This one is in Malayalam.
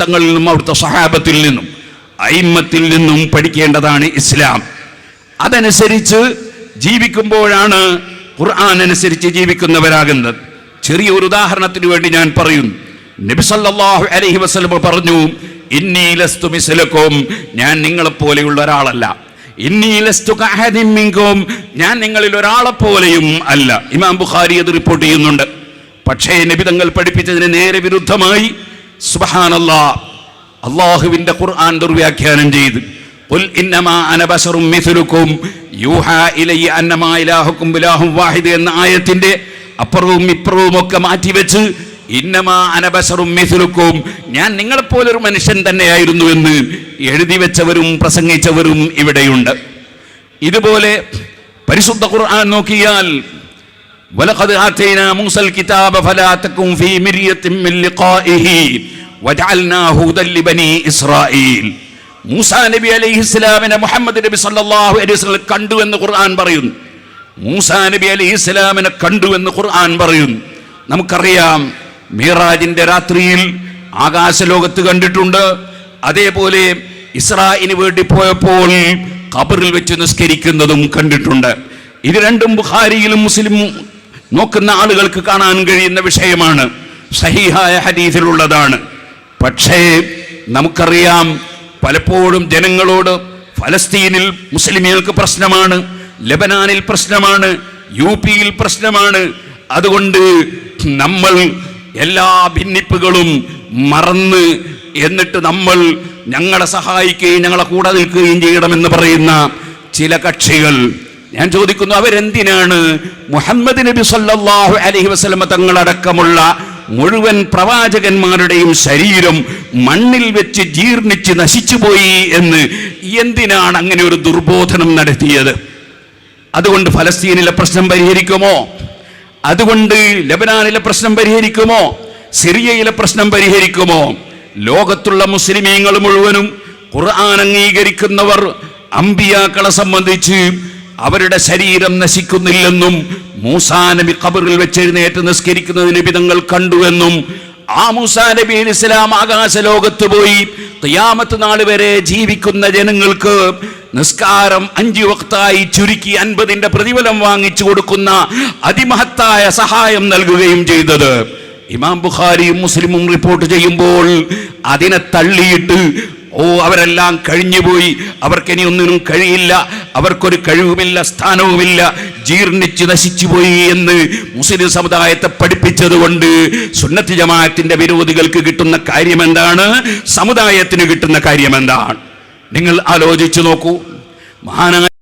തങ്ങളിൽ നിന്നും അവിടുത്തെ സഹാബത്തിൽ നിന്നും അയിമ്മത്തിൽ നിന്നും പഠിക്കേണ്ടതാണ് ഇസ്ലാം. അതനുസരിച്ച് ജീവിക്കുമ്പോഴാണ് ഖുർആൻ അനുസരിച്ച് ജീവിക്കുന്നവരാകുന്നത്. ചെറിയൊരു ഉദാഹരണത്തിന് വേണ്ടി ഞാൻ പറയുന്നു. നബി സല്ലല്ലാഹു അലൈഹി വസല്ലം പറഞ്ഞു, ഇന്നി ലസ്തു മിസ്ലക്കും, ഞാൻ നിങ്ങളെപ്പോലെയുള്ള ഒരാളല്ല. ഇന്നി ലസ്തു കഅഹദിൻ മിൻകും, ഞാൻ നിങ്ങളിൽ ഒരാളെപ്പോലെയും അല്ല. ഇമാം ബുഖാരി അത് റിപ്പോർട്ട് ചെയ്യുന്നുണ്ട്. പക്ഷേ നബി തങ്ങൾ പഠിപ്പിച്ചതിന് നേരെ വിരുദ്ധമായി സുബ്ഹാനല്ലാഹ് അല്ലാഹുവിന്റെ ഖുർആൻ ദുർവ്യാഖ്യാനം ചെയ്തു. ഖുൽ ഇന്നമാ അന ബശറും മിസ്ലുക്കും യൂഹാ ഇലയ്യ അന്നമാ ഇലാഹുക്കും ഇലാഹും വാഹിദ് എന്ന ആയത്തിന്റെ അപ്പുറവും ഇപ്പുറവും ഒക്കെ മാറ്റിവെച്ച് ഇന്നമാ അന ബശറും മിസ്ലുക്കും, ഞാൻ നിങ്ങളെപ്പോലൊരു മനുഷ്യൻ തന്നെയായിരുന്നു എന്ന് എഴുതി വെച്ചവരും പ്രസംഗിച്ചവരും ഇവിടെയുണ്ട്. ഇതുപോലെ പരിശുദ്ധ ഖുർആൻ നോക്കിയാൽ വലഖദ് ആതൈനാ മൂസൽ കിതാബ ഫലാ തകും ഫീ മിർയത്തിൻ മിൻ ലിഖാഇഹി വജഅൽനാഹു ഹുദൻ ലിബനി ഇസ്രായീൽ. മൂസാ നബി അലൈഹിസ്സലാമിനെ മുഹമ്മദ് നബി സല്ലല്ലാഹു അലൈഹി വസല്ലം കണ്ടു എന്ന് ഖുർആൻ പറയുന്നു. മൂസാ നബി അലൈഹിസ്സലാമിനെ കണ്ടു എന്ന് ഖുർആൻ പറയുന്നു. നമുക്കറിയാം, മിറാജിന്റെ രാത്രിയിൽ ആകാശലോകത്ത് കണ്ടിട്ടുണ്ട്. അതേപോലെ ഇസ്രായിന് വേണ്ടി പോയപ്പോൾ ഖബറിൽ വെച്ച് നിസ്കരിക്കുന്നതും കണ്ടിട്ടുണ്ട്. ഇത് രണ്ടും ബുഖാരിയിലും മുസ്ലിമും നോക്കുന്ന ആളുകൾക്ക് കാണാൻ കഴിയുന്ന വിഷയമാണ്, സഹീഹായ ഹദീസിലുള്ളതാണ്. പക്ഷേ നമുക്കറിയാം, പലപ്പോഴും ജനങ്ങളോട് ഫലസ്തീനിൽ മുസ്ലിമീങ്ങൾക്ക് പ്രശ്നമാണ്, ലെബനാനിൽ പ്രശ്നമാണ്, യുപിയിൽ പ്രശ്നമാണ്. അതുകൊണ്ട് നമ്മൾ എല്ലാ ഭിന്നിപ്പുകളും മറന്ന് എന്നിട്ട് നമ്മൾ ഞങ്ങളെ സഹായിക്കുകയും ഞങ്ങളെ കൂടെ നിൽക്കുകയും ചെയ്യണമെന്ന് പറയുന്ന ചില കക്ഷികൾ, ഞാൻ ചോദിക്കുന്നു, അവരെന്തിനാണ് മുഹമ്മദ് നബി സല്ലല്ലാഹു അലൈഹി വസല്ലം തങ്ങളടക്കമുള്ള മുഴുവൻ പ്രവാചകന്മാരുടെയും ശരീരം മണ്ണിൽ വെച്ച് ജീർണിച്ച് നശിച്ചുപോയി എന്ന് എന്തിനാണ് അങ്ങനെ ഒരു ദുർബോധനം നടത്തിയത്? അതുകൊണ്ട് ഫലസ്തീനിലെ പ്രശ്നം പരിഹരിക്കുമോ? അതുകൊണ്ട് ലെബനാനിലെ പ്രശ്നം പരിഹരിക്കുമോ? സിറിയയിലെ പ്രശ്നം പരിഹരിക്കുമോ? ലോകത്തുള്ള മുസ്ലിമീങ്ങൾ മുഴുവനും ഖുർആൻ അംഗീകരിക്കുന്നവർ അമ്പിയാക്കളെ സംബന്ധിച്ച് അവരുടെ ശരീരം നശിക്കുന്നില്ലെന്നും മൂസാ നബി ഖബറിൽ വെച്ച് എഴുന്നേറ്റ് നിസ്കരിക്കുന്നത് നബി തങ്ങൾ കണ്ടുവെന്നും ആ മൂസാ നബി അലൈഹി സ്വലാം ആകാശലോകത്ത് പോയി ഖിയാമത്ത് നാൾ വരെ ജീവിക്കുന്ന ജനങ്ങൾക്ക് നിസ്കാരം 5 വഖ്തായി ചുരുക്കി 50ന്റെ പ്രതിഫലം വാങ്ങിച്ചു കൊടുക്കുന്ന അതിമഹത്തായ സഹായം നൽകുകയും ചെയ്തത് ഇമാം ബുഖാരിയും മുസ്ലിമും റിപ്പോർട്ട് ചെയ്യുമ്പോൾ അതിനെ തള്ളിയിട്ട് അവരെല്ലാം കഴിഞ്ഞുപോയി, അവർക്കിനി ഒന്നിനും കഴിയില്ല, അവർക്കൊരു കഴിവുമില്ല, സ്ഥാനവുമില്ല, ജീർണിച്ച് നശിച്ചുപോയി എന്ന് മുസ്ലിം സമുദായത്തെ പഠിപ്പിച്ചത് കൊണ്ട് സുന്നത്ത് ജമാഅത്തിന്റെ വിരോധികൾക്ക് കിട്ടുന്ന കാര്യം എന്താണ്? സമുദായത്തിന് കിട്ടുന്ന കാര്യം എന്താണ്? നിങ്ങൾ ആലോചിച്ചു നോക്കൂ. മഹാനായ